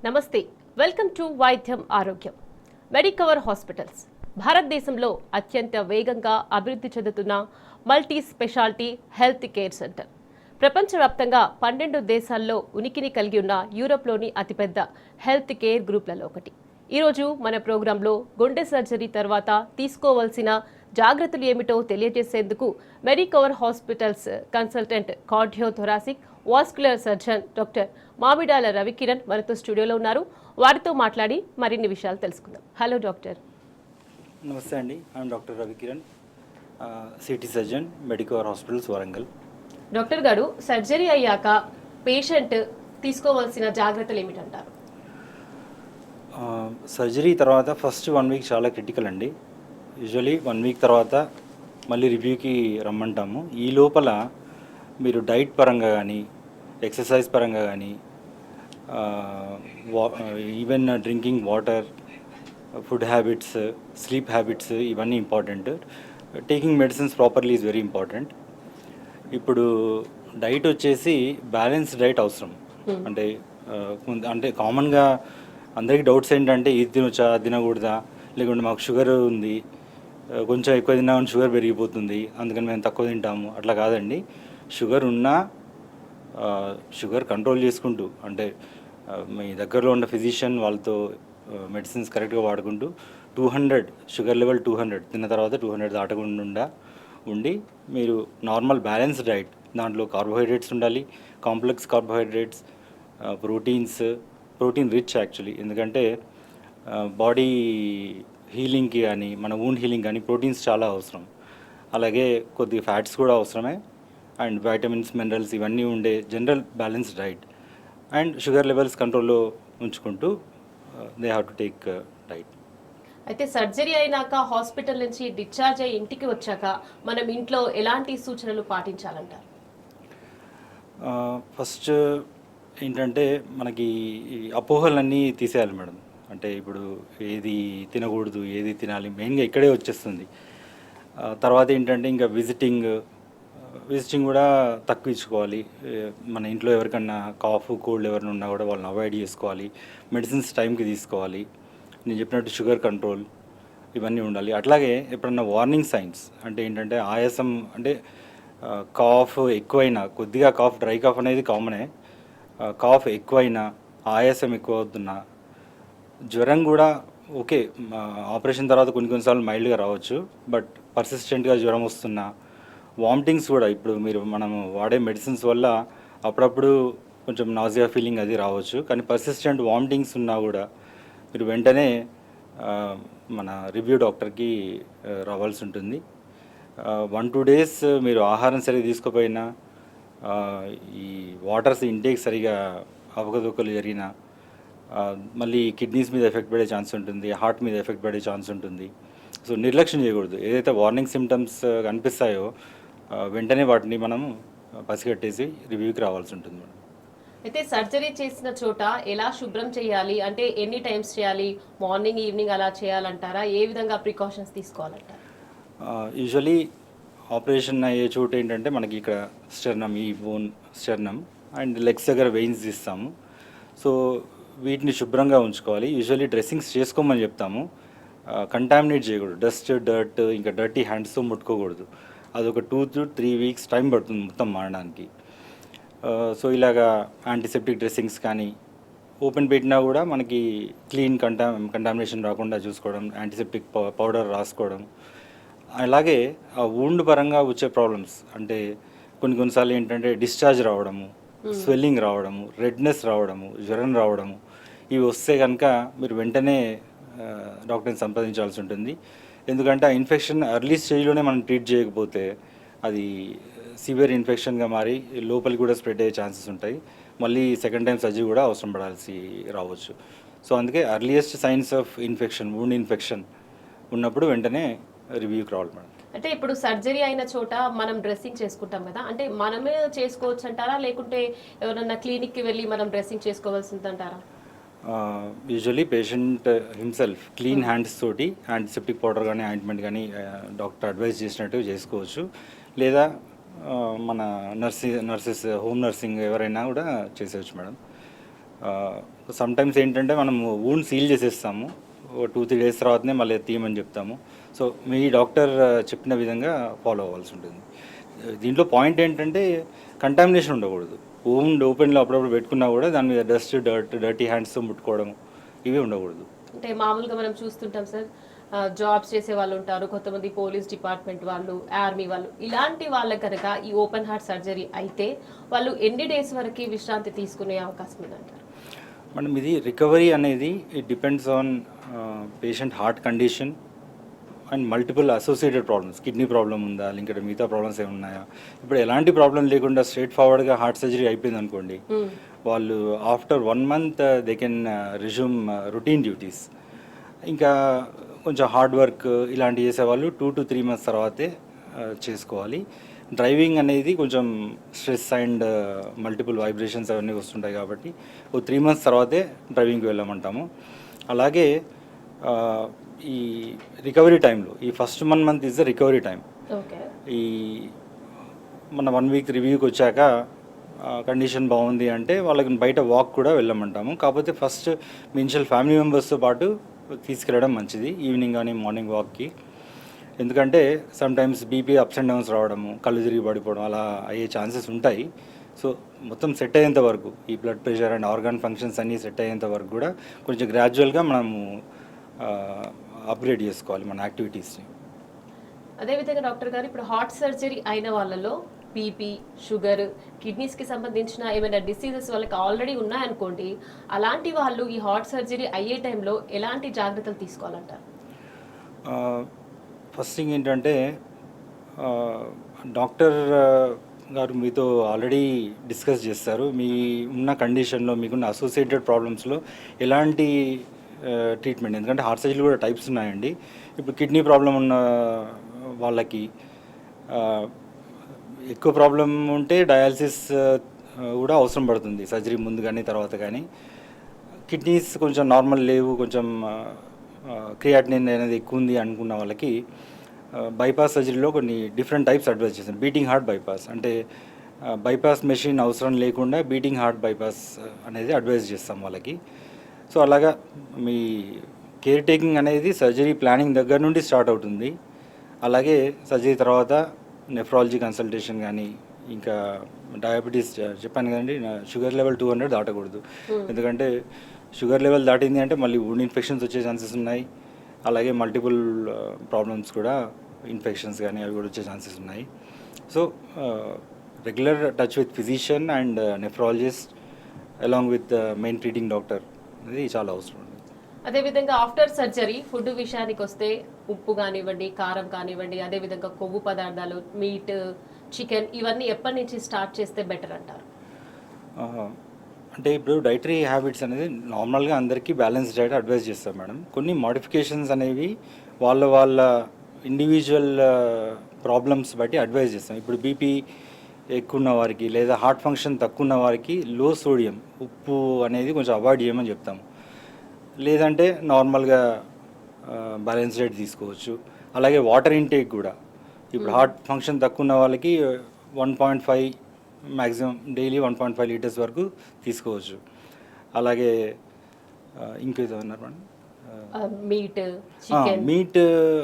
నమస్తే, welcome to వైద్యం ఆరోగ్యం. మెడికవర్ హాస్పిటల్స్ భారతదేశంలో అత్యంత వేగంగా అభివృద్ధి చెందుతున్న multi speciality health care centre. ప్రపంచవ్యాప్తంగా 12 దేశాల్లో ఉనికిని కలిగి ఉన్న యూరోప్లోని అతిపెద్ద హెల్త్ కేర్ గ్రూప్లలో ఒకటి. ఈరోజు మన ప్రోగ్రాంలో గుండె సర్జరీ తర్వాత తీసుకోవాల్సిన జాగ్రత్తలు ఏమిటో తెలియజేసేందుకు Medicover hospitals consultant cardiothoracic vascular surgeon doctor Mamidala Ravikiran మనతో స్టూడియోలో ఉన్నారు. వారితో మాట్లాడి మరిన్ని విషయాలు తెలుసుకుందాం. Hello doctor. నమస్తే అండి, I'm doctor Ravikiran, city surgeon, Medicover hospitals Warangal. Doctor గారు, సర్జరీ అయ్యాక పేషెంట్ తీసుకోవాల్సిన జాగ్రత్తలు ఏమిటంటారు? సర్జరీ తర్వాత ఫస్ట్ 1 వీక్ చాలా క్రిటికల్ అండి. యూజువలీ 1 వీక్ తర్వాత మళ్ళీ రివ్యూకి రమ్మంటాము. ఈ లోపల మీరు డైట్ పరంగా కానీ, ఎక్సర్సైజ్ పరంగా కానీ, even drinking water, food habits, sleep habits, ఇవన్నీ important. Taking medicines properly is very important. ఇప్పుడు డైట్ వచ్చేసి బ్యాలెన్స్ డైట్ అవసరం. అంటే కామన్గా అందరికీ డౌట్స్ ఏంటంటే ఇది తినొచ్చా, తినకూడదా, లేకుంటే మాకు షుగర్ ఉంది, కొంచెం ఎక్కువ తిన్నామని షుగర్ పెరిగిపోతుంది, అందుకని మేము తక్కువ తింటాము. అట్లా కాదండి. షుగర్ ఉన్నా షుగర్ కంట్రోల్ చేసుకుంటూ, అంటే మీ దగ్గరలో ఉన్న ఫిజిషియన్ వాళ్ళతో మెడిసిన్స్ కరెక్ట్గా వాడుకుంటూ 200 షుగర్ లెవెల్ 200 తిన్న తర్వాత 200 దాటకుండా ఉండి మీరు నార్మల్ బ్యాలెన్స్ డైట్, దాంట్లో కార్బోహైడ్రేట్స్ ఉండాలి, complex carbohydrates, protein rich actually. ఎందుకంటే బాడీ హీలింగ్కి కానీ, మన వూండ్ హీలింగ్ కానీ ప్రోటీన్స్ చాలా అవసరం. అలాగే కొద్దిగా ఫ్యాట్స్ కూడా అవసరమే, అండ్ వైటమిన్స్, మినరల్స్ ఇవన్నీ ఉండే general balance diet, and sugar levels కంట్రోల్లో ఉంచుకుంటూ they have to take diet. అయితే సర్జరీ అయినాక హాస్పిటల్ నుంచి డిశ్చార్జ్ అయ్యి ఇంటికి వచ్చాక మనం ఇంట్లో ఎలాంటి సూచనలు పాటించాలంటారు? ఫస్ట్ ఏంటంటే మనకి అపోహలన్నీ తీసేయాలి మేడం. అంటే ఇప్పుడు ఏది తినకూడదు, ఏది తినాలి, మెయిన్గా ఇక్కడే వచ్చేస్తుంది. తర్వాత ఏంటంటే ఇంకా విజిటింగ్ కూడా తక్కువ ఇచ్చుకోవాలి. మన ఇంట్లో ఎవరికన్నా కాఫ్, కోల్డ్ ఎవరైనా ఉన్నా కూడా వాళ్ళని అవాయిడ్ చేసుకోవాలి. మెడిసిన్స్ టైంకి తీసుకోవాలి. నేను చెప్పినట్టు షుగర్ కంట్రోల్ ఇవన్నీ ఉండాలి. అట్లాగే ఎప్పుడన్నా వార్నింగ్ సైన్స్ అంటే ఏంటంటే ఆయాసం, అంటే కాఫ్ ఎక్కువైనా, కొద్దిగా కాఫ్, డ్రై కాఫ్ అనేది కామనే, కాఫ్ ఎక్కువైనా, ఆయాసం ఎక్కువ అవుతున్నా, జ్వరం కూడా ఓకే, ఆపరేషన్ తర్వాత కొన్నిసార్లు మైల్డ్గా రావచ్చు, బట్ పర్సిస్టెంట్గా జ్వరం వస్తున్నా, వామిటింగ్స్ కూడా ఇప్పుడు మనం వాడే మెడిసిన్స్ వల్ల అప్పుడప్పుడు కొంచెం నాజియా ఫీలింగ్ అది రావచ్చు, కానీ పర్సిస్టెంట్ వామిటింగ్స్ ఉన్నా కూడా మీరు వెంటనే మన రివ్యూ డాక్టర్కి రావాల్సి ఉంటుంది. 1-2 డేస్ మీరు ఆహారం సరిగా తీసుకోపోయినా, ఈ వాటర్స్ ఇంటేక్ సరిగా అవకతవకలు జరిగినా మళ్ళీ కిడ్నీస్ మీద ఎఫెక్ట్ పడే ఛాన్స్ ఉంటుంది, హార్ట్ మీద ఎఫెక్ట్ పడే ఛాన్స్ ఉంటుంది. సో నిర్లక్ష్యం చేయకూడదు. ఏదైతే వార్నింగ్ సిమ్టమ్స్ కనిపిస్తాయో వెంటనే వాటిని మనం పసిగట్టేసి రివ్యూకి రావాల్సి ఉంటుంది మేడం. అయితే సర్జరీ చేసిన చోట ఎలా శుభ్రం చేయాలి, అంటే ఎన్ని టైమ్స్ చేయాలి, మార్నింగ్ ఈవినింగ్ అలా చేయాలంటారా? ఏ విధంగా ప్రికాషన్స్ తీసుకోవాలంటారా? యూజువలీ ఆపరేషన్ అయ్యే చోటు ఏంటంటే మనకి ఇక్కడ స్టెర్నమ్, ఈ బోన్ స్టెర్నమ్ అండ్ లెగ్స్ దగ్గర వెయిన్స్ తీస్తాము. సో వీటిని శుభ్రంగా ఉంచుకోవాలి. యూజువలీ డ్రెస్సింగ్స్ చేసుకోమని చెప్తాము. కంటామినేట్ చేయకూడదు. డస్ట్, డర్ట్, ఇంకా డర్టీ హ్యాండ్స్తో ముట్టుకోకూడదు. అదొక 2 to 3 వీక్స్ టైం పడుతుంది మొత్తం మారడానికి. సో ఇలాగా యాంటీసెప్టిక్ డ్రెస్సింగ్స్ కానీ, ఓపెన్ పెట్టినా కూడా మనకి క్లీన్ కంటామినేషన్ రాకుండా చూసుకోవడం, యాంటీసెప్టిక్ పౌడర్ రాసుకోవడం. అలాగే ఆ వూండ్ పరంగా వచ్చే ప్రాబ్లమ్స్ అంటే కొన్నిసార్లు ఏంటంటే డిశ్చార్జ్ రావడము, స్వెల్లింగ్ రావడము, రెడ్నెస్ రావడము, జ్వరం రావడము, ఇవి వస్తే కనుక మీరు వెంటనే డాక్టర్ని సంప్రదించాల్సి ఉంటుంది. ఎందుకంటే ఆ ఇన్ఫెక్షన్ ఎర్లీ స్టేజ్లోనే మనం ట్రీట్ చేయకపోతే అది సివియర్ ఇన్ఫెక్షన్గా మారి లోపలికి కూడా స్ప్రెడ్ అయ్యే ఛాన్సెస్ ఉంటాయి. మళ్ళీ సెకండ్ టైం సర్జరీ కూడా అవసరం పడాల్సి రావచ్చు. సో అందుకే earliest science of infection, wound infection ఉన్నప్పుడు వెంటనే రివ్యూకి రావాలి మేడం. అంటే ఇప్పుడు సర్జరీ అయిన చోట మనం డ్రెస్సింగ్ చేసుకుంటాం కదా, అంటే మనమే చేసుకోవచ్చు అంటారా, లేకుంటే ఎవరన్నా క్లినిక్కి వెళ్ళి మనం డ్రెస్సింగ్ చేసుకోవాల్సిందంటారా? Usually patient himself clean hands తోటి యాంటీసెప్టిక్ పౌడర్ కానీ, ఆయింట్మెంట్ కానీ డాక్టర్ అడ్వైజ్ చేసినట్టు చేసుకోవచ్చు. లేదా మన నర్సెస్, హోమ్ నర్సింగ్ ఎవరైనా కూడా చేసేవచ్చు మేడం. సమ్ టైమ్స్ ఏంటంటే మనం వూండ్ సీల్ చేసేస్తాము, 2-3 డేస్ తర్వాతనే మళ్ళీ తీయమని చెప్తాము. సో మీ డాక్టర్ చెప్పిన విధంగా ఫాలో అవ్వాల్సి ఉంటుంది. దీంట్లో పాయింట్ ఏంటంటే కంటామినేషన్ ఉండకూడదు. వూండ్ ఓపెన్లో అప్పుడప్పుడు పెట్టుకున్నా కూడా దాని మీద డస్ట్, డర్టీ హ్యాండ్స్తో ముట్టుకోవడం ఇవి ఉండకూడదు. అంటే మామూలుగా మనం చూస్తుంటాం సార్, జాబ్స్ చేసే వాళ్ళు ఉంటారు, కొంతమంది పోలీస్ డిపార్ట్మెంట్ వాళ్ళు, ఆర్మీ వాళ్ళు, ఇలాంటి వాళ్ళకి కనుక ఈ ఓపెన్ హార్ట్ సర్జరీ అయితే వాళ్ళు ఎన్ని డేస్ వరకు విశ్రాంతి తీసుకునే అవకాశం ఉందంటారు? మనం ఇది రికవరీ అనేది it depends on patient heart condition and multiple associated problems. Kidney problem ఉందా, ఇంకా మిగతా ప్రాబ్లమ్స్ ఏమి ఉన్నాయా. ఇప్పుడు ఎలాంటి ప్రాబ్లం లేకుండా స్ట్రైట్ ఫార్వర్డ్గా హార్ట్ సర్జరీ అయిపోయింది అనుకోండి, వాళ్ళు after 1 month they can resume routine duties. ఇంకా కొంచెం హార్డ్ వర్క్ ఇలాంటివి చేసేవాళ్ళు 2 to 3 months తర్వాతే చేసుకోవాలి. డ్రైవింగ్ అనేది కొంచెం స్ట్రెస్ అండ్ మల్టిపుల్ వైబ్రేషన్స్ అవన్నీ వస్తుంటాయి కాబట్టి 3 months తర్వాతే డ్రైవింగ్కి వెళ్ళమంటాము. అలాగే ఈ రికవరీ టైంలో ఈ first 1 month is the recovery time. ఈ మన 1 week రివ్యూకి వచ్చాక కండిషన్ బాగుంది అంటే వాళ్ళకి బయట వాక్ కూడా వెళ్ళమంటాము. కాకపోతే ఫస్ట్ మీ ఇనిషియల్ ఫ్యామిలీ మెంబర్స్తో పాటు తీసుకెళ్ళడం మంచిది, ఈవినింగ్ కానీ మార్నింగ్ వాక్కి. ఎందుకంటే some times BP ups and downs రావడము, కళ్ళు తిరిగి పడిపోవడం అలా అయ్యే ఛాన్సెస్ ఉంటాయి. సో మొత్తం సెట్ అయ్యేంత వరకు ఈ blood pressure and organ functions అన్నీ సెట్ అయ్యేంత వరకు కూడా కొంచెం గ్రాడ్యువల్గా మనము అప్గ్రేడ్ చేసుకోవాలి మన యాక్టివిటీస్ని. అదేవిధంగా డాక్టర్ గారు, ఇప్పుడు హార్ట్ సర్జరీ అయిన వాళ్ళలో బీపీ, షుగర్, కిడ్నీస్కి సంబంధించిన ఏమైనా డిసీజెస్ వాళ్ళకి ఆల్రెడీ ఉన్నాయనుకోండి, అలాంటి వాళ్ళు ఈ హార్ట్ సర్జరీ అయ్యే టైంలో ఎలాంటి జాగ్రత్తలు తీసుకోవాలంటారు? ఫస్ట్ థింగ్ ఏంటంటే డాక్టర్ గారు మీతో ఆల్రెడీ డిస్కస్ చేస్తారు మీ ఉన్న కండిషన్లో, మీకున్న అసోసియేటెడ్ ప్రాబ్లమ్స్లో ఎలాంటి ట్రీట్మెంట్. ఎందుకంటే హార్ట్ సర్జరీ కూడా టైప్స్ ఉన్నాయండి. ఇప్పుడు కిడ్నీ ప్రాబ్లం ఉన్న వాళ్ళకి ఎక్కువ ప్రాబ్లం ఉంటే డయాలసిస్ కూడా అవసరం పడుతుంది సర్జరీ ముందు కానీ తర్వాత కానీ. కిడ్నీస్ కొంచెం నార్మల్ లేవు, కొంచెం క్రియాటినిన్ అనేది ఎక్కువ ఉంది అనుకున్న వాళ్ళకి బైపాస్ సర్జరీలో కొన్ని డిఫరెంట్ టైప్స్ అడ్వైస్ చేస్తాను. బీటింగ్ హార్ట్ బైపాస్ అంటే బైపాస్ మెషిన్ అవసరం లేకుండా బీటింగ్ హార్ట్ బైపాస్ అనేది అడ్వైస్ చేస్తాం వాళ్ళకి. సో అలాగా మీ కేర్ టేకింగ్ అనేది సర్జరీ ప్లానింగ్ దగ్గర నుండి స్టార్ట్ అవుతుంది. అలాగే సర్జరీ తర్వాత నెఫ్రాలజీ కన్సల్టేషన్ కానీ, ఇంకా డయాబెటీస్ చెప్పాను కదండి, షుగర్ లెవెల్ 200 దాటకూడదు. ఎందుకంటే షుగర్ లెవెల్ దాటింది అంటే మళ్ళీ వుండ్ ఇన్ఫెక్షన్స్ వచ్చే ఛాన్సెస్ ఉన్నాయి. అలాగే మల్టిపుల్ ప్రాబ్లమ్స్ కూడా, ఇన్ఫెక్షన్స్ కానీ అవి కూడా వచ్చే ఛాన్సెస్ ఉన్నాయి. So regular touch with physician and nephrologist along with main treating doctor అనేది చాలా అవసరం. అదేవిధంగా ఆఫ్టర్ సర్జరీ ఫుడ్ విషయానికి వస్తే ఉప్పు కానివ్వండి, కారం కానివ్వండి, అదేవిధంగా కొవ్వు పదార్థాలు, మీట్, చికెన్, ఇవన్నీ ఎప్పటి నుంచి స్టార్ట్ చేస్తే బెటర్ అంటారు? అంటే ఇప్పుడు డైటరీ హ్యాబిట్స్ అనేది నార్మల్గా అందరికీ బ్యాలెన్స్ డైట్ అడ్వైస్ చేస్తాం మేడం. కొన్ని మోడిఫికేషన్స్ అనేవి వాళ్ళ ఇండివిజువల్ ప్రాబ్లమ్స్ బట్టి అడ్వైస్ చేస్తాం. ఇప్పుడు బీపీ ఎక్కువ ఉన్న వారికి లేదా హార్ట్ ఫంక్షన్ తక్కువ ఉన్న వారికి లో సోడియం ఉప్పు అనేది కొంచెం అవాయిడ్ చేయమని చెప్తాము. లేదంటే నార్మల్గా బ్యాలెన్స్ డైట్ తీసుకోవచ్చు. అలాగే వాటర్ ఇంటేక్ కూడా ఇప్పుడు హార్ట్ ఫంక్షన్ తక్కువ ఉన్న వాళ్ళకి 1.5 మ్యాక్సిమం డైలీ 1.5 లీటర్స్ వరకు తీసుకోవచ్చు. అలాగే ఇంకేదో అన్నారు మేడం, మీట్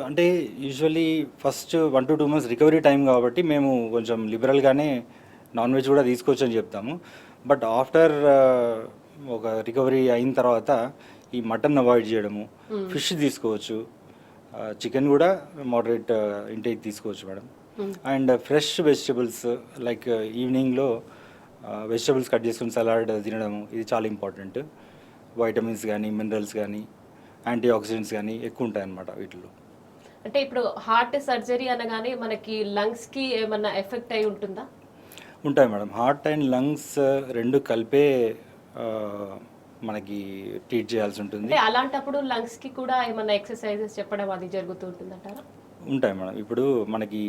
అంటే usually first 1 to 2 months recovery time కాబట్టి మేము కొంచెం లిబరల్గానే నాన్ వెజ్ కూడా తీసుకోవచ్చు అని చెప్తాము. బట్ ఆఫ్టర్ ఒక రికవరీ అయిన తర్వాత ఈ మటన్ అవాయిడ్ చేయడము, ఫిష్ తీసుకోవచ్చు, చికెన్ కూడా మోడరేట్ ఇంటేక్ తీసుకోవచ్చు madam. And fresh vegetables like ఈవినింగ్లో వెజిటబుల్స్ కట్ చేసుకుని సలాడ్ తినడము ఇది చాలా ఇంపార్టెంట్. వైటమిన్స్ కానీ, మినరల్స్ కానీ, యాంటీ ఆక్సిడెంట్స్ కానీ ఎక్కువ ఉంటాయి అన్నమాట వీటిలో. అంటే ఇప్పుడు హార్ట్ సర్జరీ అనగానే మనకి లంగ్స్కి ఏమన్నా ఎఫెక్ట్ అయి ఉంటుందా? ఉంటాయి మేడం. హార్ట్ అండ్ లంగ్స్ రెండు కలిపే మనకి ట్రీట్ చేయాల్సి ఉంటుంది. అలాంటప్పుడు లంగ్స్కి కూడా ఏమన్నా ఎక్సర్సైజెస్ చెప్పడం అది జరుగుతూ ఉంటుందంటారా? ఉంటాయి మేడం. ఇప్పుడు మనకి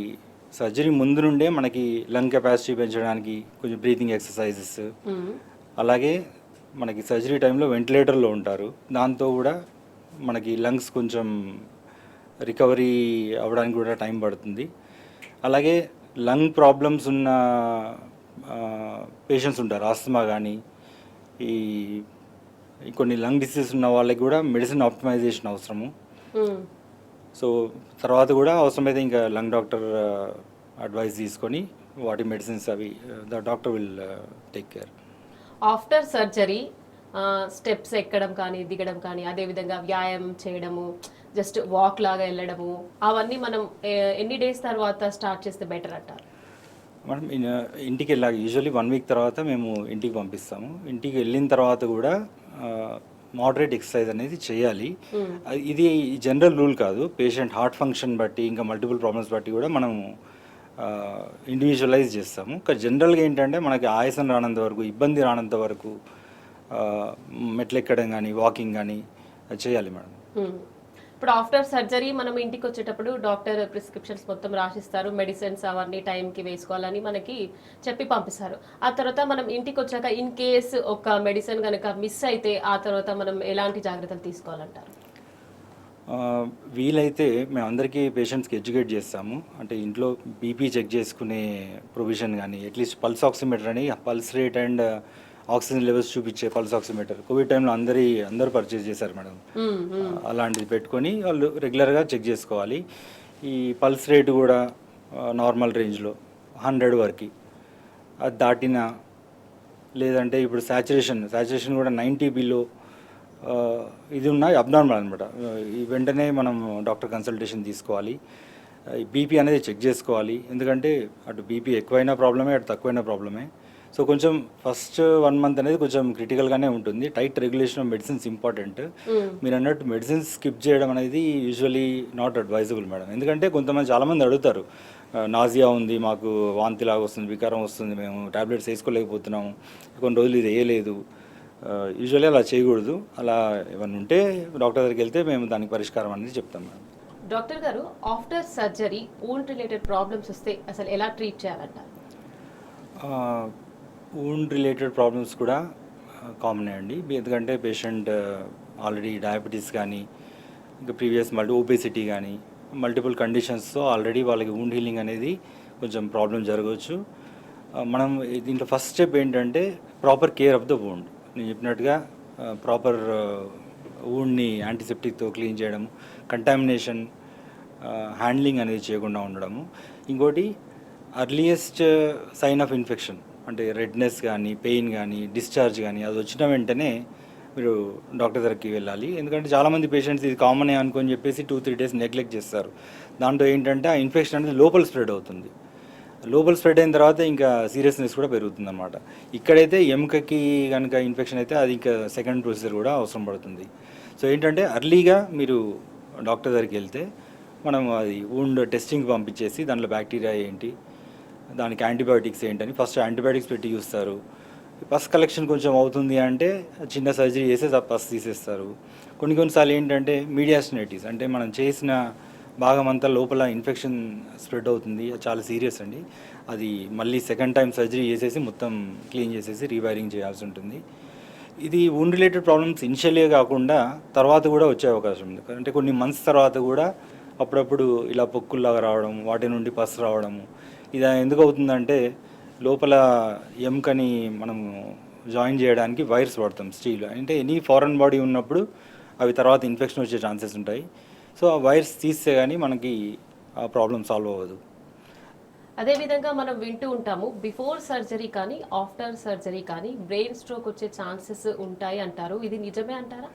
సర్జరీ ముందు నుండే మనకి లంగ్ కెపాసిటీ పెంచడానికి కొంచెం బ్రీతింగ్ ఎక్సర్సైజెస్, అలాగే మనకి సర్జరీ టైంలో వెంటిలేటర్లో ఉంటారు, దాంతో కూడా మనకి లంగ్స్ కొంచెం రికవరీ అవ్వడానికి కూడా టైం పడుతుంది. అలాగే లంగ్ ప్రాబ్లమ్స్ ఉన్న పేషెంట్స్ ఉంటారు, ఆస్తమా కానీ, ఈ కొన్ని లంగ్ డిసీజ్ ఉన్న వాళ్ళకి కూడా మెడిసిన్ ఆప్టిమైజేషన్ అవసరము. మ్మ్. సో తర్వాత కూడా అవసరమైతే ఇంకా లంగ్ డాక్టర్ అడ్వైస్ తీసుకొని వాటి మెడిసిన్స్ అవి the doctor will take care. After surgery steps ఎక్కడం కానీ దిగడం కానీ అదేవిధంగా వ్యాయామం చేయడము జస్ట్ వాక్ లాగా వెళ్ళడము అవన్నీ మనం ఎన్ని డేస్ తర్వాత స్టార్ట్ చేస్తే బెటర్ అంటారు? మనం ఇంటికి వెళ్ళాక యూజువల్లీ 1 వీక్ తర్వాత మేము ఇంటికి పంపిస్తాము. ఇంటికి వెళ్ళిన తర్వాత కూడా మోడరేట్ ఎక్సర్సైజ్ అనేది చేయాలి. ఇది జనరల్ రూల్ కాదు, పేషెంట్ హార్ట్ ఫంక్షన్ బట్టి ఇంకా మల్టిపుల్ ప్రాబ్లమ్స్ బట్టి కూడా మనం ఇండివిజువలైజ్ చేస్తాము. కానీ జనరల్గా ఏంటంటే మనకి ఆయాసం రానంత వరకు, ఇబ్బంది రానంత వరకు మెట్లు ఎక్కడం కానీ వాకింగ్ కానీ చేయాలి మేడం. ఇప్పుడు ఆఫ్టర్ సర్జరీ మనం ఇంటికి వచ్చేటప్పుడు డాక్టర్ ప్రిస్క్రిప్షన్స్ మొత్తం రాసిస్తారు, మెడిసిన్స్ అవన్నీ టైంకి వేసుకోవాలని మనకి చెప్పి పంపిస్తారు. ఆ తర్వాత మనం ఇంటికి వచ్చాక ఇన్ కేస్ ఒక మెడిసిన్ కనుక మిస్ అయితే ఆ తర్వాత మనం ఎలాంటి జాగ్రత్తలు తీసుకోవాలంటారు? వీలైతే మేము అందరికీ పేషెంట్స్కి ఎడ్యుకేట్ చేస్తాము. అంటే ఇంట్లో బీపీ చెక్ చేసుకునే ప్రొవిజన్ కానీ, అట్లీస్ట్ పల్స్ ఆక్సిమీటర్ అని pulse rate and oxygen levels చూపించే పల్స్ ఆక్సిమీటర్ కోవిడ్ టైంలో అందరూ పర్చేస్ చేశారు మేడం. అలాంటిది పెట్టుకొని వాళ్ళు రెగ్యులర్గా చెక్ చేసుకోవాలి. ఈ పల్స్ రేటు కూడా నార్మల్ రేంజ్లో 100 వరకు, అది దాటిన లేదంటే ఇప్పుడు సాచురేషన్ కూడా 90 బిలో ఇది ఉన్న అబ్నార్మల్ అనమాట. ఈ వెంటనే మనం డాక్టర్ కన్సల్టేషన్ తీసుకోవాలి. బీపీ అనేది చెక్ చేసుకోవాలి, ఎందుకంటే అటు బీపీ ఎక్కువైనా ప్రాబ్లమే, అటు తక్కువైనా ప్రాబ్లమే. సో కొంచెం ఫస్ట్ 1 మంత్ అనేది కొంచెం క్రిటికల్గానే ఉంటుంది. Tight regulation of medicines important. మీరు అన్నట్టు మెడిసిన్స్ స్కిప్ చేయడం అనేది యూజువలీ నాట్ అడ్వైజబుల్ మేడం. ఎందుకంటే చాలామంది అడుగుతారు, నాజియా ఉంది, మాకు వాంతిలాగా వస్తుంది, వికారం వస్తుంది, మేము టాబ్లెట్స్ వేసుకోలేకపోతున్నాము, కొన్ని రోజులు ఇది వేయలేదు. యూజువల్లీ అలా చేయకూడదు. అలా ఏమైనా ఉంటే డాక్టర్ దగ్గరికి వెళ్తే మేము దానికి పరిష్కారం అనేది చెప్తాం మేడం. డాక్టర్ గారు, after surgery wound related problems వస్తే అసలు ఎలా ట్రీట్ చేయాలంటారు? వూండ్ రిలేటెడ్ ప్రాబ్లమ్స్ కూడా కామనే అండి. ఎందుకంటే పేషెంట్ ఆల్రెడీ డయాబెటీస్ కానీ, ఇంకా ప్రీవియస్ ఒబేసిటీ కానీ, మల్టిపుల్ కండిషన్స్తో ఆల్రెడీ వాళ్ళకి వూండ్ హీలింగ్ అనేది కొంచెం ప్రాబ్లం జరగవచ్చు. మనం దీంట్లో ఫస్ట్ స్టెప్ ఏంటంటే proper care of the wound. నేను చెప్పినట్టుగా ప్రాపర్ వూండ్ని యాంటీసెప్టిక్తో క్లీన్ చేయడం, కంటామినేషన్ హ్యాండ్లింగ్ అనేది చేయకుండా ఉండడము. ఇంకోటి అర్లియస్ట్ సైన్ ఆఫ్ ఇన్ఫెక్షన్ అంటే రెడ్నెస్ కానీ, పెయిన్ కానీ, డిశ్చార్జ్ కానీ అది వచ్చిన వెంటనే మీరు డాక్టర్ దగ్గరికి వెళ్ళాలి. ఎందుకంటే చాలామంది పేషెంట్స్ ఇది కామనే అనుకొని చెప్పేసి 2-3 డేస్ నెగ్లెక్ట్ చేస్తారు. దాంట్లో ఏంటంటే ఆ ఇన్ఫెక్షన్ అనేది లోపల స్ప్రెడ్ అవుతుంది. లోపల స్ప్రెడ్ అయిన తర్వాత ఇంకా సీరియస్నెస్ కూడా పెరుగుతుంది అనమాట. ఇక్కడైతే ఎముకకి కనుక ఇన్ఫెక్షన్ అయితే అది ఇంకా సెకండ్ ప్రొసీజర్ కూడా అవసరం పడుతుంది. సో ఏంటంటే అర్లీగా మీరు డాక్టర్ దగ్గరికి వెళ్తే మనం అది వూండ్ టెస్టింగ్ పంపించేసి దాంట్లో బ్యాక్టీరియా ఏంటి, దానికి యాంటీబయాటిక్స్ ఏంటని ఫస్ట్ యాంటీబయాటిక్స్ పెట్టి చూస్తారు. పస్ కలెక్షన్ కొంచెం అవుతుంది అంటే చిన్న సర్జరీ చేసి పస్ తీసేస్తారు. కొన్నిసార్లు ఏంటంటే మీడియాస్టినైటిస్ అంటే మనం చేసిన భాగం అంతా లోపల ఇన్ఫెక్షన్ స్ప్రెడ్ అవుతుంది, అది చాలా సీరియస్ అండి. అది మళ్ళీ సెకండ్ టైం సర్జరీ చేసేసి మొత్తం క్లీన్ చేసేసి రీవైరింగ్ చేయాల్సి ఉంటుంది. ఇది వూండ్ రిలేటెడ్ ప్రాబ్లమ్స్ ఇనిషియల్గా కాకుండా తర్వాత కూడా వచ్చే అవకాశం ఉంది. అంటే కొన్ని మంత్స్ తర్వాత కూడా అప్పుడప్పుడు ఇలా పొక్కుల్లాగా రావడం, వాటి నుండి పస్ రావడము. ఇది ఎందుకు అవుతుందంటే లోపల ఎముకని మనం జాయిన్ చేయడానికి వైర్స్ వాడతాం, స్టీల్. అంటే ఎనీ ఫారెన్ బాడీ ఉన్నప్పుడు అవి తర్వాత ఇన్ఫెక్షన్ వచ్చే ఛాన్సెస్ ఉంటాయి. సో ఆ వైర్స్ తీస్తే కానీ మనకి ఆ ప్రాబ్లం సాల్వ్ అవ్వదు. అదేవిధంగా మనం వింటూ ఉంటాము, బిఫోర్ సర్జరీ కానీ ఆఫ్టర్ సర్జరీ కానీ బ్రెయిన్ స్ట్రోక్ వచ్చే ఛాన్సెస్ ఉంటాయి అంటారు. ఇది నిజమే అంటారా?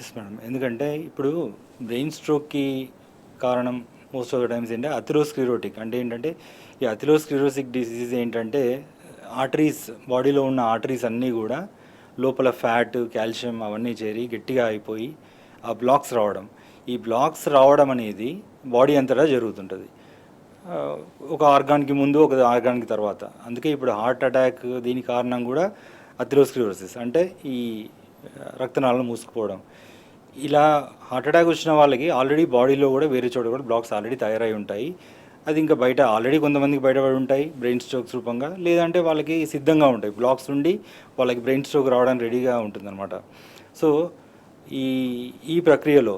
Yes madam. ఎందుకంటే ఇప్పుడు బ్రెయిన్ స్ట్రోక్కి కారణం మోస్ట్ ఆఫ్ ద టైమ్స్ ఏంటంటే అథెరోస్క్లెరోటిక్. అంటే ఏంటంటే ఈ అథెరోస్క్లెరోసిక్ డిసీజ్ ఏంటంటే ఆర్టరీస్, బాడీలో ఉన్న ఆర్టరీస్ అన్నీ కూడా లోపల ఫ్యాట్, కాల్షియం అవన్నీ చేరి గట్టిగా అయిపోయి ఆ బ్లాక్స్ రావడం. ఈ బ్లాక్స్ రావడం అనేది బాడీ అంతటా జరుగుతుంటుంది, ఒక ఆర్గాన్కి ముందు, ఒక ఆర్గాన్కి తర్వాత. అందుకే ఇప్పుడు హార్ట్ అటాక్ దీని కారణం కూడా అథెరోస్క్లెరోసిస్, అంటే ఈ రక్తనాళాలు మూసుకుపోవడం. ఇలా హార్ట్ అటాక్ వచ్చిన వాళ్ళకి ఆల్రెడీ బాడీలో కూడా వేరే చోట కూడా బ్లాక్స్ ఆల్రెడీ తయారై ఉంటాయి. అది ఇంకా బయట ఆల్రెడీ కొంతమందికి బయటపడి ఉంటాయి బ్రెయిన్ స్ట్రోక్స్ రూపంగా, లేదంటే వాళ్ళకి సిద్ధంగా ఉంటాయి బ్లాక్స్ ఉండి వాళ్ళకి బ్రెయిన్ స్ట్రోక్ రావడానికి రెడీగా ఉంటుందన్నమాట. సో ఈ ప్రక్రియలో,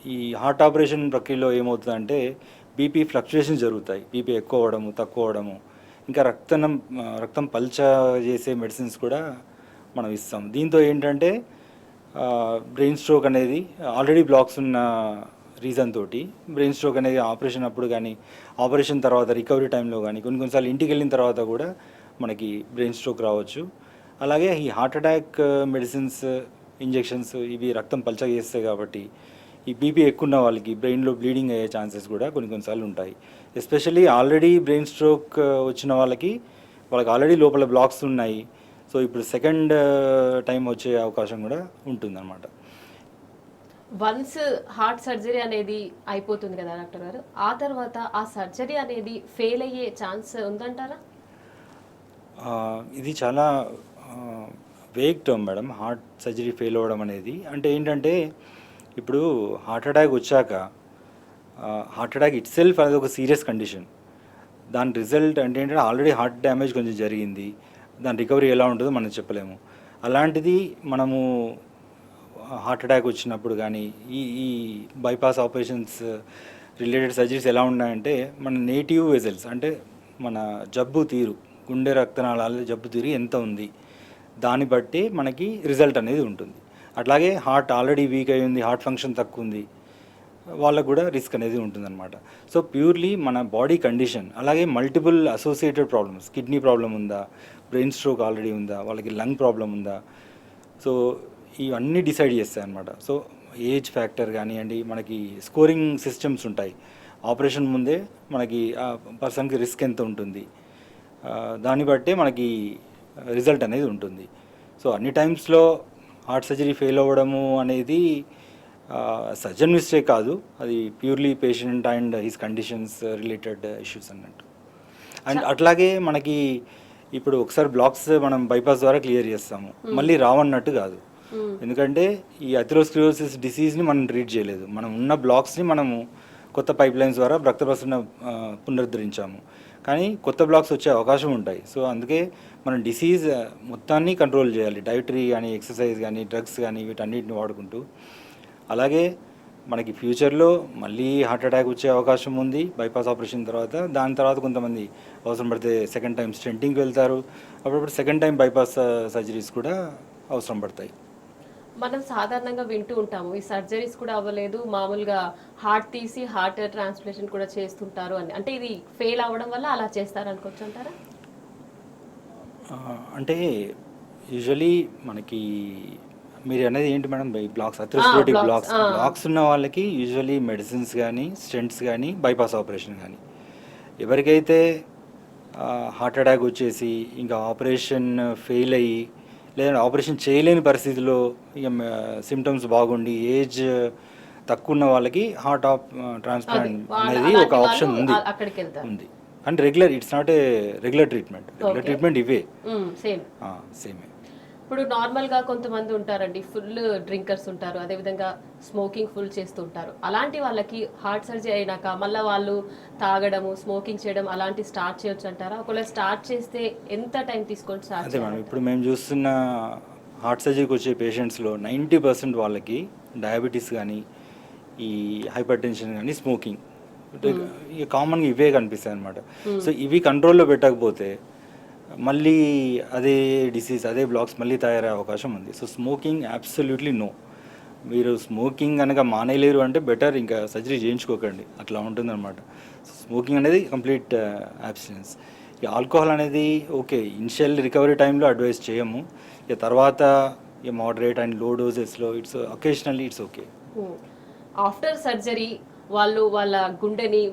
ఈ హార్ట్ ఆపరేషన్ ప్రక్రియలో ఏమవుతుందంటే బీపీ ఫ్లక్చుయేషన్ జరుగుతాయి. బీపీ ఎక్కువ అవ్వడము, తక్కువ అవ్వడము. ఇంకా రక్తం పల్చ చేసే మెడిసిన్స్ కూడా మనం ఇస్తాం. దీంతో ఏంటంటే బ్రెయిన్ స్ట్రోక్ అనేది ఆల్రెడీ బ్లాక్స్ ఉన్న రీజన్ తోటి బ్రెయిన్ స్ట్రోక్ అనేది ఆపరేషన్ అప్పుడు కానీ ఆపరేషన్ తర్వాత రికవరీ టైంలో కానీ కొన్నిసార్లు ఇంటికి వెళ్ళిన తర్వాత కూడా మనకి బ్రెయిన్ స్ట్రోక్ రావచ్చు. అలాగే ఈ హార్ట్ అటాక్ మెడిసిన్స్ ఇంజెక్షన్స్ ఇవి రక్తం పల్చగా చేస్తాయి కాబట్టి ఈ బీపీ ఎక్కువ ఉన్న వాళ్ళకి బ్రెయిన్లో బ్లీడింగ్ అయ్యే ఛాన్సెస్ కూడా కొన్నిసార్లు ఉంటాయి. ఎస్పెషల్లీ ఆల్రెడీ బ్రెయిన్ స్ట్రోక్ వచ్చిన వాళ్ళకి ఆల్రెడీ లోపల బ్లాక్స్ ఉన్నాయి. సో ఇప్పుడు సెకండ్ టైం వచ్చే అవకాశం కూడా ఉంటుందన్నమాట. వన్స్ హార్ట్ సర్జరీ అనేది అయిపోతుంది కదా డాక్టర్ గారు, ఆ తర్వాత ఆ సర్జరీ అనేది ఫెయిల్ అయ్యే ఛాన్స్ ఉందంటారా? ఇది చాలా vague term madam, heart surgery fail అవ్వడం అనేది. అంటే ఏంటంటే ఇప్పుడు హార్ట్ అటాక్ వచ్చాక హార్ట్ అటాక్ ఇట్ సెల్ఫ్ అనేది ఒక సీరియస్ కండిషన్. దాని రిజల్ట్ అంటే ఏంటంటే ఆల్రెడీ హార్ట్ డ్యామేజ్ కొంచెం జరిగింది, దాని రికవరీ ఎలా ఉంటుందో మనం చెప్పలేము. అలాంటిది మనము హార్ట్ అటాక్ వచ్చినప్పుడు కానీ ఈ బైపాస్ ఆపరేషన్స్ రిలేటెడ్ సర్జరీస్ ఎలా ఉన్నాయంటే మన నేటివ్ వెజల్స్ అంటే మన జబ్బు తీరు, గుండె రక్తనాళాల జబ్బు తీరు ఎంత ఉంది దాన్ని బట్టి మనకి రిజల్ట్ అనేది ఉంటుంది. అట్లాగే హార్ట్ ఆల్రెడీ వీక్ అయి ఉంది, హార్ట్ ఫంక్షన్ తక్కువ ఉంది, వాళ్ళకు కూడా రిస్క్ అనేది ఉంటుందన్నమాట. సో ప్యూర్లీ మన బాడీ కండిషన్, అలాగే multiple associated problems, kidney problem ఉందా, బ్రెయిన్ స్ట్రోక్ ఆల్రెడీ ఉందా, వాళ్ళకి లంగ్ ప్రాబ్లం ఉందా, సో ఇవన్నీ డిసైడ్ చేస్తాయి అన్నమాట. సో ఏజ్ ఫ్యాక్టర్ కానివ్వండి, మనకి స్కోరింగ్ సిస్టమ్స్ ఉంటాయి. ఆపరేషన్ ముందే మనకి ఆ పర్సన్కి రిస్క్ ఎంత ఉంటుంది, దాన్ని బట్టే మనకి రిజల్ట్ అనేది ఉంటుంది. సో అన్ని టైమ్స్లో హార్ట్ సర్జరీ ఫెయిల్ అవ్వడము అనేది సర్జన్ మిస్టేక్ కాదు, అది purely patient and his conditions related issues అన్నట్టు. అండ్ అట్లాగే మనకి ఇప్పుడు ఒకసారి బ్లాక్స్ మనం బైపాస్ ద్వారా క్లియర్ చేస్తాము, మళ్ళీ రావన్నట్టు కాదు. ఎందుకంటే ఈ అథెరోస్క్లెరోసిస్ డిసీజ్ని మనం ట్రీట్ చేయలేదు, మనం ఉన్న బ్లాక్స్ని మనము కొత్త పైప్ లైన్స్ ద్వారా రక్త ప్రసరణ పునరుద్ధరించాము, కానీ కొత్త బ్లాక్స్ వచ్చే అవకాశం ఉంటాయి. సో అందుకే మనం డిసీజ్ మొత్తాన్ని కంట్రోల్ చేయాలి, డైటరీ కానీ ఎక్సర్సైజ్ కానీ డ్రగ్స్ కానీ వీటన్నిటిని వాడుకుంటూ. అలాగే మనకి ఫ్యూచర్లో మళ్ళీ హార్ట్ అటాక్ వచ్చే అవకాశం ఉంది బైపాస్ ఆపరేషన్ తర్వాత. దాని తర్వాత కొంతమంది అవసరం పడితే సెకండ్ టైం స్టెంటింగ్కి వెళ్తారు, అప్పుడప్పుడు సెకండ్ టైం బైపాస్ సర్జరీస్ కూడా అవసరం పడతాయి. మనం సాధారణంగా వింటూ ఉంటాము ఈ సర్జరీస్ కూడా అవ్వలేదు, మామూలుగా హార్ట్ తీసి హార్ట్ ట్రాన్స్ప్లాంటేషన్ కూడా చేస్తుంటారు అని. అంటే ఇది ఫెయిల్ అవ్వడం వల్ల అలా చేస్తారు అనుకోవచ్చు అంటారా? అంటే యూజువలీ మనకి మీరు అనేది ఏంటి మేడం, బ్లాక్స్ అథెరోస్క్లెరోటిక్ బ్లాక్స్ ఉన్న వాళ్ళకి యూజువలీ మెడిసిన్స్ కానీ స్టెంట్స్ కానీ బైపాస్ ఆపరేషన్ కానీ. ఎవరికైతే హార్ట్ అటాక్ వచ్చేసి ఇంకా ఆపరేషన్ ఫెయిల్ అయ్యి లేదంటే ఆపరేషన్ చేయలేని పరిస్థితిలో ఇక సిమ్టమ్స్ బాగుండి ఏజ్ తక్కువ ఉన్న వాళ్ళకి హార్ట్ ట్రాన్స్ప్లాంట్ అనేది ఒక ఆప్షన్ ఉంది. And regular, it's not a regular treatment ఇవే సేమ్. ఇప్పుడు నార్మల్గా కొంతమంది ఉంటారండి, ఫుల్ డ్రింకర్స్ ఉంటారు, అదేవిధంగా స్మోకింగ్ ఫుల్ చేస్తుంటారు. అలాంటి వాళ్ళకి హార్ట్ సర్జరీ అయినాక మళ్ళీ వాళ్ళు తాగడము, స్మోకింగ్ చేయడం అలాంటి స్టార్ట్ చేయొచ్చు అంటారా? ఒకవేళ స్టార్ట్ చేస్తే ఎంత టైం తీసుకొని స్టార్ట్ చేయాలి? మేడం ఇప్పుడు మేము చూస్తున్న హార్ట్ సర్జరీకి వచ్చే పేషెంట్స్లో 90% వాళ్ళకి డయాబెటీస్ కానీ ఈ హైపర్ టెన్షన్ కానీ స్మోకింగ్ ఇక కామన్గా ఇవే కనిపిస్తాయి అనమాట. సో ఇవి కంట్రోల్లో పెట్టకపోతే మళ్ళీ అదే డిసీజ్, అదే బ్లాక్స్ మళ్ళీ తయారయ్యే అవకాశం ఉంది. So smoking absolutely no. మీరు స్మోకింగ్ కనుక మానేయలేరు అంటే బెటర్ ఇంకా సర్జరీ చేయించుకోకండి, అట్లా ఉంటుందన్నమాట. స్మోకింగ్ అనేది కంప్లీట్ అబ్స్టినెన్స్. ఈ ఆల్కహాల్ అనేది ఓకే ఇనిషియల్ రికవరీ టైంలో అడ్వైస్ చేయము, ఇక తర్వాత ఈ మోడరేట్ అండ్ లో డోసెస్లో it's occasionally it's okay. After surgery వాళ్ళు వాళ్ళ గుండెని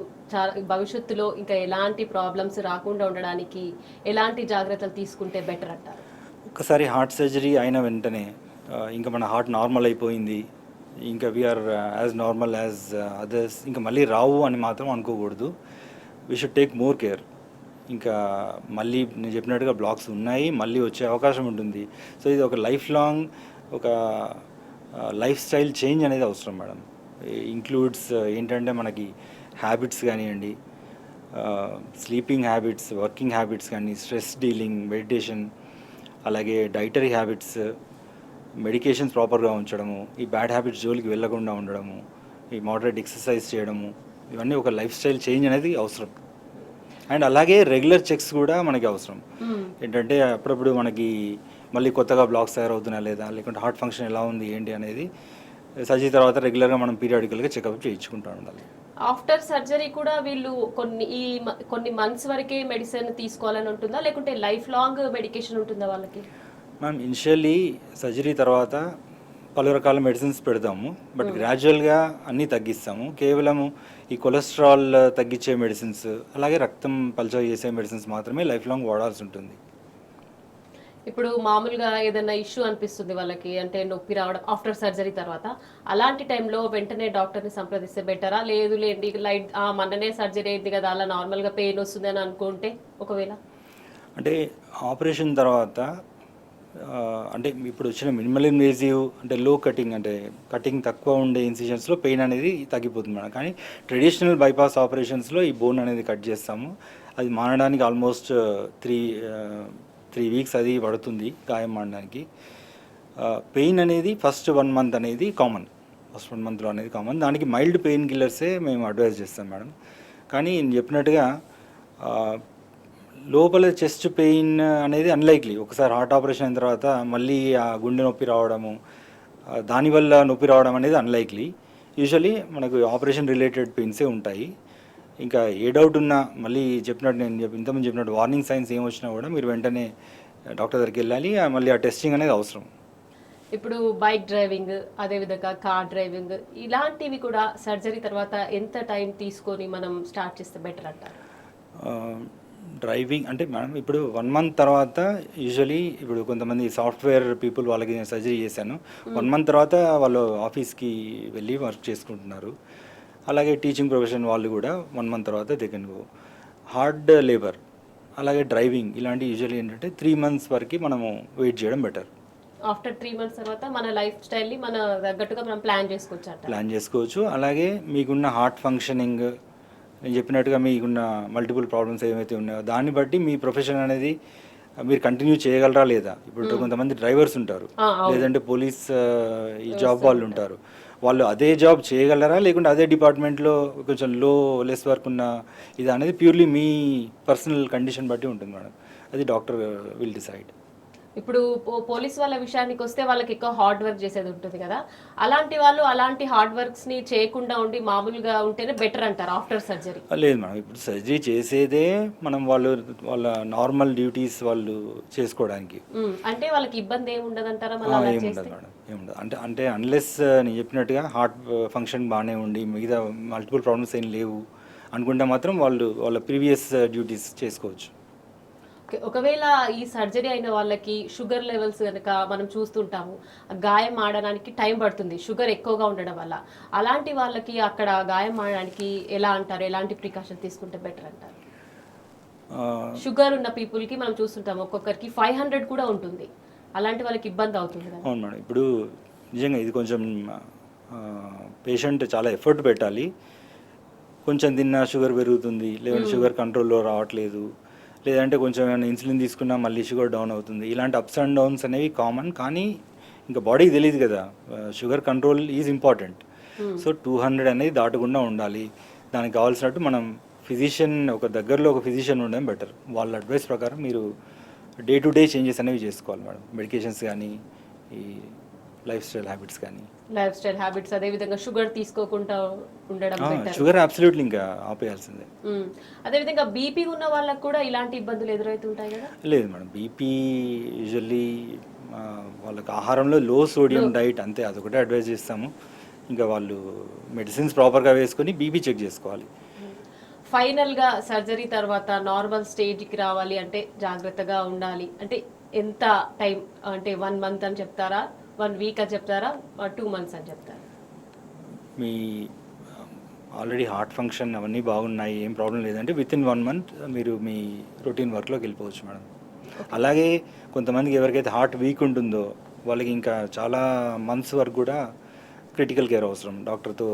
భవిష్యత్తులో ఇంకా ఎలాంటి ప్రాబ్లమ్స్ రాకుండా ఉండడానికి ఎలాంటి జాగ్రత్తలు తీసుకుంటే బెటర్ అంటారు? ఒకసారి హార్ట్ సర్జరీ అయిన వెంటనే ఇంకా మన హార్ట్ నార్మల్ అయిపోయింది, ఇంకా we are as normal as others, ఇంకా మళ్ళీ రావు అని మాత్రం అనుకోకూడదు. We should take more care. ఇంకా మళ్ళీ నేను చెప్పినట్టుగా బ్లాక్స్ ఉన్నాయి, మళ్ళీ వచ్చే అవకాశం ఉంటుంది. సో ఇది ఒక లైఫ్ లాంగ్ ఒక లైఫ్ స్టైల్ చేంజ్ అనేది అవసరం మేడం. ఇంక్లూడ్స్ ఏంటంటే మనకి హ్యాబిట్స్ కానివ్వండి, స్లీపింగ్ హ్యాబిట్స్, వర్కింగ్ హ్యాబిట్స్ కానీ, స్ట్రెస్ డీలింగ్, మెడిటేషన్, అలాగే డైటరీ హ్యాబిట్స్, మెడికేషన్స్ ప్రాపర్గా ఉంచడము, ఈ బ్యాడ్ హ్యాబిట్స్ జోలికి వెళ్ళకుండా ఉండడము, ఈ మోడరేట్ ఎక్సర్సైజ్ చేయడము, ఇవన్నీ ఒక లైఫ్ స్టైల్ చేంజ్ అనేది అవసరం. అండ్ అలాగే రెగ్యులర్ చెక్స్ కూడా మనకి అవసరం. ఏంటంటే అప్పుడప్పుడు మనకి మళ్ళీ కొత్తగా బ్లాక్స్ తయారవుతున్నాయా లేదా, లేకుంటే హార్ట్ ఫంక్షన్ ఎలా ఉంది ఏంటి అనేది సర్జరీ తర్వాత రెగ్యులర్గా మనం పీరియాడికల్గా చెకప్ చేయించుకుంటూ ఉండాలి. ఆఫ్టర్ సర్జరీ కూడా వీళ్ళు కొన్ని మంత్స్ వరకే మెడిసిన్ తీసుకోవాలని ఉంటుందా, లేకుంటే లైఫ్ లాంగ్ మెడికేషన్ ఉంటుందా వాళ్ళకి? మ్యామ్ ఇనిషియల్లీ సర్జరీ తర్వాత పలు రకాల మెడిసిన్స్ పెడతాము, బట్ గ్రాడ్యువల్గా అన్నీ తగ్గిస్తాము. కేవలము ఈ కొలెస్ట్రాల్ తగ్గించే మెడిసిన్స్, అలాగే రక్తం పల్చగా చేసే మెడిసిన్స్ మాత్రమే లైఫ్ లాంగ్ వాడాల్సి ఉంటుంది. ఇప్పుడు మామూలుగా ఏదైనా ఇష్యూ అనిపిస్తుంది వాళ్ళకి, అంటే నొప్పి రావడం ఆఫ్టర్ సర్జరీ తర్వాత, అలాంటి టైంలో వెంటనే డాక్టర్ని సంప్రదిస్తే బెటరా, లేదు లేండి లైట్ మొన్ననే సర్జరీ అయింది కదా అలా నార్మల్గా పెయిన్ వస్తుంది అని అనుకుంటే ఒకవేళ? అంటే ఆపరేషన్ తర్వాత అంటే ఇప్పుడు వచ్చిన మినిమల్ ఇన్వేజివ్ అంటే లో కటింగ్, అంటే కటింగ్ తక్కువ ఉండే ఇన్సిజన్స్లో పెయిన్ అనేది తగ్గిపోతుంది మేడం. కానీ ట్రెడిషనల్ బైపాస్ ఆపరేషన్స్లో ఈ బోన్ అనేది కట్ చేస్తాము. అది మారడానికి ఆల్మోస్ట్ త్రీ వీక్స్ అది పడుతుంది గాయం మారడానికి. పెయిన్ అనేది ఫస్ట్ 1 month అనేది కామన్, ఫస్ట్ 1 monthలో అనేది కామన్. దానికి మైల్డ్ పెయిన్ కిల్లర్సే మేము అడ్వైజ్ చేస్తాం మేడం. కానీ నేను చెప్పినట్టుగా లోపల చెస్ట్ పెయిన్ అనేది అన్లైక్లీ. ఒకసారి హార్ట్ ఆపరేషన్ అయిన తర్వాత మళ్ళీ ఆ గుండె నొప్పి రావడము, దానివల్ల నొప్పి రావడం అనేది అన్లైక్లీ. యూజువలీ మనకు ఆపరేషన్ రిలేటెడ్ పెయిన్సే ఉంటాయి. ఇంకా ఏ డౌట్ ఉన్నా మళ్ళీ చెప్పినట్టు నేను ఇంతకుముందు చెప్పినట్టు వార్నింగ్ సైన్స్ ఏం వచ్చినా కూడా మీరు వెంటనే డాక్టర్ దగ్గరికి వెళ్ళాలి. మళ్ళీ ఆ టెస్టింగ్ అనేది అవసరం. ఇప్పుడు బైక్ డ్రైవింగ్, అదేవిధంగా కార్ డ్రైవింగ్, ఇలాంటివి కూడా సర్జరీ తర్వాత ఎంత టైం తీసుకొని మనం స్టార్ట్ చేస్తే బెటర్ అంటారు? డ్రైవింగ్ అంటే మేడం ఇప్పుడు 1 month తర్వాత యూజువలీ ఇప్పుడు కొంతమంది సాఫ్ట్వేర్ పీపుల్ వాళ్ళకి నేను సర్జరీ చేశాను. 1 month తర్వాత వాళ్ళు ఆఫీస్కి వెళ్ళి వర్క్ చేసుకుంటున్నారు. అలాగే టీచింగ్ ప్రొఫెషన్ వాళ్ళు కూడా 1 month తర్వాత they can go. Hard labour అలాగే డ్రైవింగ్ ఇలాంటి యూజువల్లీ ఏంటంటే 3 months వరకు మనము వెయిట్ చేయడం బెటర్. ఆఫ్టర్ 3 months తర్వాత మన లైఫ్ స్టైల్ని మన తగ్గట్టుగా మనం ప్లాన్ చేసుకోవచ్చు. అలాగే మీకున్న హార్ట్ ఫంక్షనింగ్, నేను చెప్పినట్టుగా మీకున్న మల్టిపుల్ ప్రాబ్లమ్స్ ఏమైతే ఉన్నాయో దాన్ని బట్టి మీ ప్రొఫెషన్ అనేది మీరు కంటిన్యూ చేయగలరా లేదా. ఇప్పుడు కొంతమంది డ్రైవర్స్ ఉంటారు, లేదంటే పోలీస్ ఈ జాబ్ వాళ్ళు ఉంటారు. వాళ్ళు అదే జాబ్ చేయగలరా, లేకుంటే అదే డిపార్ట్మెంట్లో కొంచెం లెస్ వర్క్ ఉన్న ఇది అనేది ప్యూర్లీ మీ పర్సనల్ కండిషన్ బట్టి ఉంటుంది మేడం. అది డాక్టర్ విల్ డిసైడ్. ఇప్పుడు పోలీస్ వాళ్ళ విషయానికి వస్తే వాళ్ళకి ఎక్కువ హార్డ్ వర్క్ చేసేది ఉంటుంది కదా, అలాంటి వాళ్ళు అలాంటి హార్డ్ వర్క్స్ని చేయకుండా ఉండి మామూలుగా ఉంటేనే బెటర్ అంటారు ఆఫ్టర్ సర్జరీ? లేదు మేడం, ఇప్పుడు సర్జరీ చేసేదే మనం వాళ్ళ నార్మల్ డ్యూటీస్ వాళ్ళు చేసుకోవడానికి. అంటే వాళ్ళకి ఇబ్బంది ఏమి ఉండదు అంటారా? ఏముండదు మేడం, ఏముండదు. అంటే అన్లెస్ నేను చెప్పినట్టుగా హార్ట్ ఫంక్షన్ బాగానే ఉండి మిగతా మల్టిపుల్ ప్రాబ్లమ్స్ ఏం లేవు అనుకుంటే మాత్రం వాళ్ళ ప్రీవియస్ డ్యూటీస్ చేసుకోవచ్చు. ఒకవేళ ఈ సర్జరీ అయిన వాళ్ళకి షుగర్ లెవెల్స్ కనుక మనం చూస్తుంటాము, గాయం ఆడడానికి టైం పడుతుంది షుగర్ ఎక్కువగా ఉండడం వల్ల, అలాంటి వాళ్ళకి అక్కడ గాయం ఆడడానికి ఎలా అంటారు, ఎలాంటి ప్రికాషన్ తీసుకుంటే బెటర్ అంటారు? షుగర్ ఉన్న పీపుల్కి మనం చూస్తుంటాము ఒక్కొక్కరికి 500 కూడా ఉంటుంది, అలాంటి వాళ్ళకి ఇబ్బంది అవుతుంది కదా? అవును మేడం, ఇప్పుడు నిజంగా ఇది కొంచెం పేషెంట్ చాలా ఎఫర్ట్ పెట్టాలి. కొంచెం తిన్నా షుగర్ పెరుగుతుంది, లేదంటే షుగర్ కంట్రోల్లో రావట్లేదు, లేదంటే కొంచెం ఏమైనా ఇన్సులిన్ తీసుకున్నా మళ్ళీ షుగర్ డౌన్ అవుతుంది. ఇలాంటి అప్స్ అండ్ డౌన్స్ అనేవి కామన్. కానీ ఇంకా బాడీకి తెలియదు కదా, sugar control is important. So 200 అనేది దాటకుండా ఉండాలి. దానికి కావాల్సినట్టు మనం దగ్గరలో ఒక ఫిజిషియన్ ఉండడం బెటర్. వాళ్ళ అడ్వైస్ ప్రకారం మీరు డే టు డే చేంజెస్ అనేవి చేసుకోవాలి మేడం. మెడికేషన్స్ కానీ, ఈ లైఫ్ స్టైల్ హ్యాబిట్స్, అదేవిధంగా షుగర్ తీసుకోకుండా ఉండడం బెటర్. షుగర్ అబ్సల్యూట్లీ ఇంకా ఆపేయాల్సిందే. అదేవిధంగా బీపీ ఉన్న వాళ్ళకి కూడా ఇలాంటి ఇబ్బందులు ఎదురవుతుంటాయి కదా? లేదు మేడం, బీపీ యూజువల్లీ వాళ్ళకి ఆహారంలో లో సోడియం డైట్ అంతే, అదొకటే అడ్వైజ్ చేస్తాము. ఇంకా వాళ్ళు మెడిసిన్స్ ప్రాపర్గా వేసుకొని బీపీ చెక్ చేసుకోవాలి. ఫైనల్గా సర్జరీ తర్వాత నార్మల్ స్టేజ్కి రావాలి అంటే జాగ్రత్తగా ఉండాలి అంటే ఎంత టైం, అంటే 1 month అని చెప్తారా, 1 week అని చెప్తారా, 2 months అని చెప్తారా? మీ ఆల్రెడీ హార్ట్ ఫంక్షన్ అవన్నీ బాగున్నాయి, ఏం ప్రాబ్లం లేదంటే వితిన్ 1 month మీరు మీ రొటీన్ వర్క్లోకి వెళ్ళిపోవచ్చు మేడం. అలాగే కొంతమందికి ఎవరికైతే హార్ట్ వీక్ ఉంటుందో వాళ్ళకి ఇంకా చాలా మంత్స్ వరకు కూడా క్రిటికల్ కేర్ అవసరం. డాక్టర్తో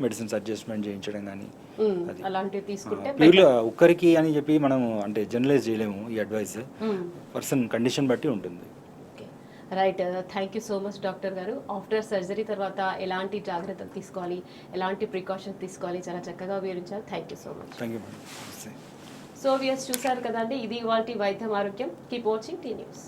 మెడిసిన్స్ అడ్జస్ట్మెంట్ చేయించడం కానీ అలాంటివి తీసుకుంటే ప్యూర్లీ ఒక్కరికి అని చెప్పి మనం అంటే జనరలైజ్ చేయలేము. ఈ అడ్వైస్ పర్సన్ కండిషన్ బట్టి ఉంటుంది. Right, thank you so much doctor గారు. ఆఫ్టర్ సర్జరీ తర్వాత ఎలాంటి జాగ్రత్తలు తీసుకోవాలి, ఎలాంటి ప్రికాషన్స్ తీసుకోవాలి, చాలా చక్కగా వివరించారు. Thank you so much. Thank you madam. So viewers చూసారు కదండి, ఇది ఇవాల్టి వైద్యం ఆరోగ్యం. Keep watching tea news.